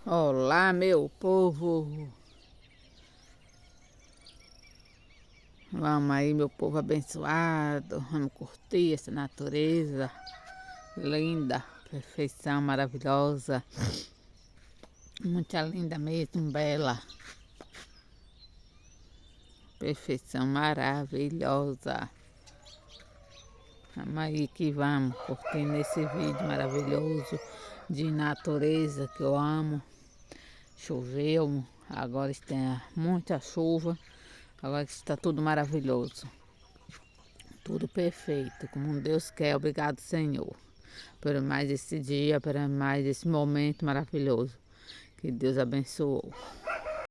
Olá, meu povo. Vamos aí, meu povo abençoado. Vamos curtir essa natureza linda, perfeição maravilhosa. Muito linda mesmo, bela. Perfeição maravilhosa. Vamos aí que vamos curtindo esse vídeo maravilhoso de natureza que eu amo. Choveu, agora está muita chuva. Agora está tudo maravilhoso. Tudo perfeito, como Deus quer. Obrigado, Senhor, por mais esse dia, por mais esse momento maravilhoso que Deus abençoou.